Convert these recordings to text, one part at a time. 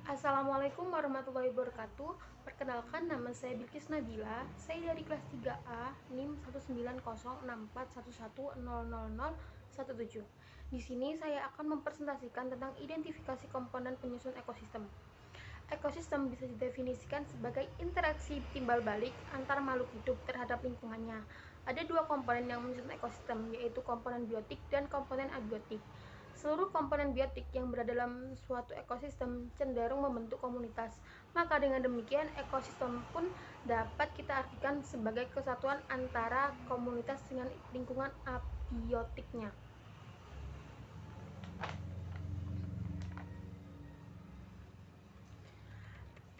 Assalamualaikum warahmatullahi wabarakatuh. Perkenalkan, nama saya Bilkis Nabila. Saya dari kelas 3A, NIM 1906411000017. Di sini saya akan mempresentasikan tentang identifikasi komponen penyusun ekosistem. Ekosistem bisa didefinisikan sebagai interaksi timbal balik antar makhluk hidup terhadap lingkungannya. Ada dua komponen yang menyusun ekosistem, yaitu komponen biotik dan komponen abiotik. Seluruh komponen biotik yang berada dalam suatu ekosistem cenderung membentuk komunitas. Maka dengan demikian, ekosistem pun dapat kita artikan sebagai kesatuan antara komunitas dengan lingkungan abiotiknya.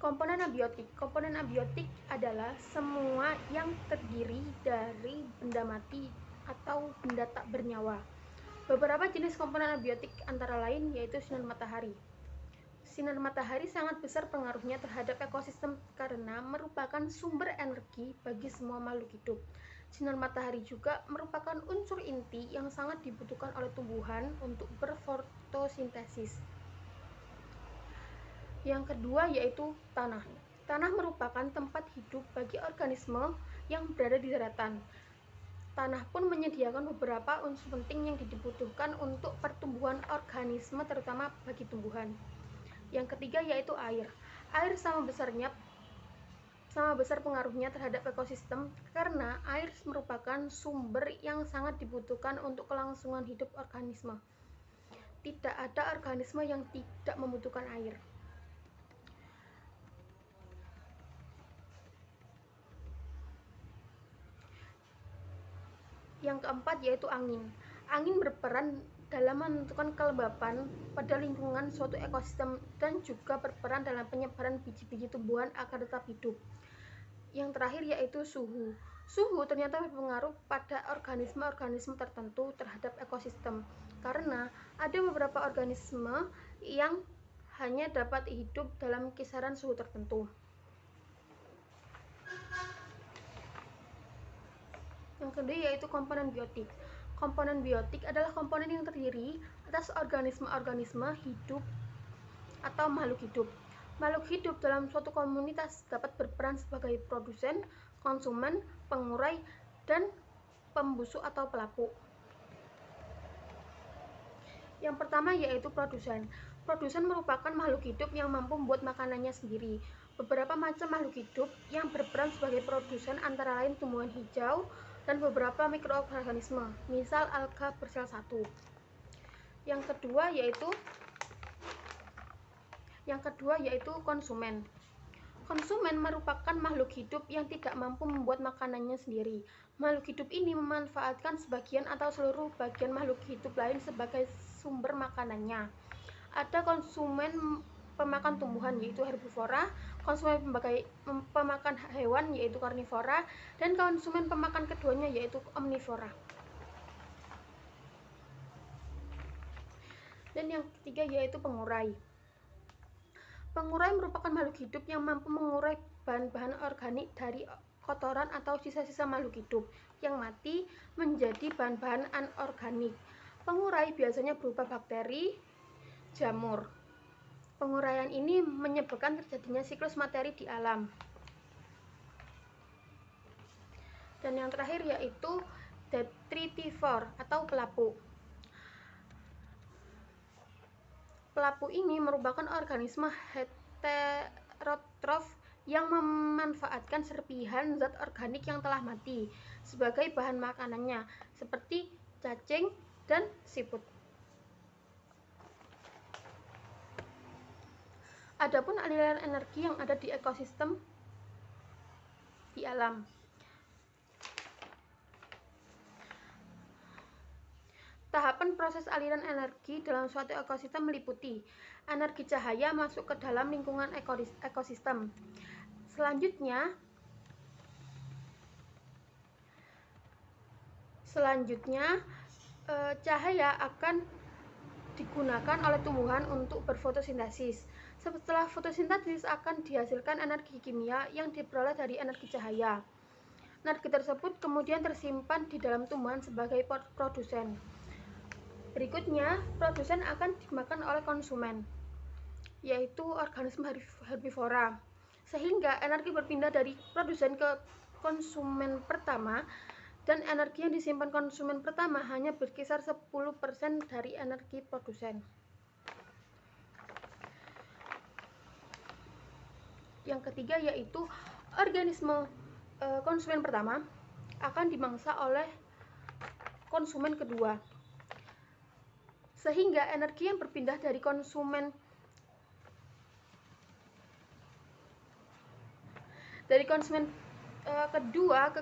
Komponen abiotik adalah semua yang terdiri dari benda mati atau benda tak bernyawa. Beberapa jenis komponen abiotik antara lain yaitu sinar matahari. Sinar matahari sangat besar pengaruhnya terhadap ekosistem karena merupakan sumber energi bagi semua makhluk hidup. Sinar matahari juga merupakan unsur inti yang sangat dibutuhkan oleh tumbuhan untuk berfotosintesis. Yang kedua yaitu tanah. Tanah merupakan tempat hidup bagi organisme yang berada di daratan. Tanah pun menyediakan beberapa unsur penting yang dibutuhkan untuk pertumbuhan organisme, terutama bagi tumbuhan. Yang ketiga yaitu air. Air sama besar pengaruhnya terhadap ekosistem karena air merupakan sumber yang sangat dibutuhkan untuk kelangsungan hidup organisme. Tidak ada organisme yang tidak membutuhkan air. Yang keempat yaitu angin. Angin berperan dalam menentukan kelembapan pada lingkungan suatu ekosistem dan juga berperan dalam penyebaran biji-biji tumbuhan agar tetap hidup. Yang terakhir yaitu suhu. Suhu ternyata berpengaruh pada organisme-organisme tertentu terhadap ekosistem karena ada beberapa organisme yang hanya dapat hidup dalam kisaran suhu tertentu. Yang kedua yaitu komponen biotik. Komponen biotik adalah komponen yang terdiri atas organisme-organisme hidup atau makhluk hidup. Makhluk hidup dalam suatu komunitas dapat berperan sebagai produsen, konsumen, pengurai, dan pembusuk atau pelapuk. Yang pertama yaitu produsen. Produsen merupakan makhluk hidup yang mampu membuat makanannya sendiri. Beberapa macam makhluk hidup yang berperan sebagai produsen antara lain tumbuhan hijau dan beberapa mikroorganisme, misal alga bersel 1. Yang kedua yaitu konsumen. Konsumen merupakan makhluk hidup yang tidak mampu membuat makanannya sendiri. Makhluk hidup ini memanfaatkan sebagian atau seluruh bagian makhluk hidup lain sebagai sumber makanannya. Ada konsumen pemakan tumbuhan yaitu herbivora, konsumen pemakan hewan yaitu karnivora, dan konsumen pemakan keduanya yaitu omnivora. Dan yang ketiga yaitu pengurai. Pengurai merupakan makhluk hidup yang mampu mengurai bahan-bahan organik dari kotoran atau sisa-sisa makhluk hidup yang mati menjadi bahan-bahan anorganik. Pengurai biasanya berupa bakteri, jamur. Penguraian ini menyebabkan terjadinya siklus materi di alam. Dan yang terakhir yaitu detritivore atau pelapuk. Pelapuk ini merupakan organisme heterotrof yang memanfaatkan serpihan zat organik yang telah mati sebagai bahan makanannya, seperti cacing dan siput. Adapun aliran energi yang ada di ekosistem di alam. Tahapan proses aliran energi dalam suatu ekosistem meliputi energi cahaya masuk ke dalam lingkungan ekosistem. Selanjutnya, cahaya akan digunakan oleh tumbuhan untuk berfotosintesis. Setelah fotosintesis akan dihasilkan energi kimia yang diperoleh dari energi cahaya. Energi tersebut kemudian tersimpan di dalam tumbuhan sebagai produsen. Berikutnya, produsen akan dimakan oleh konsumen. yaitu organisme herbivora, sehingga energi berpindah dari produsen ke konsumen pertama, dan energi yang disimpan konsumen pertama hanya berkisar 10% dari energi produsen. Yang ketiga yaitu organisme konsumen pertama akan dimangsa oleh konsumen kedua, sehingga energi yang berpindah dari konsumen kedua ke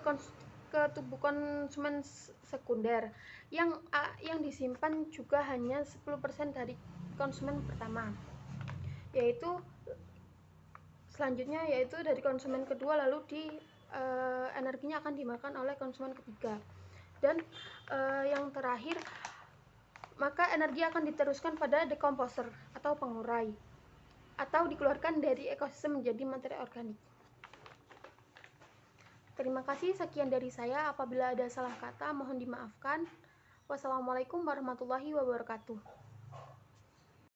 tubuh konsumen sekunder yang disimpan juga hanya 10% dari konsumen pertama, yaitu selanjutnya yaitu dari konsumen kedua, lalu energinya akan dimakan oleh konsumen ketiga, dan yang terakhir maka energi akan diteruskan pada dekomposer atau pengurai, atau dikeluarkan dari ekosistem menjadi materi organik. Terima kasih, sekian dari saya. Apabila ada salah kata mohon dimaafkan. Wassalamualaikum warahmatullahi wabarakatuh.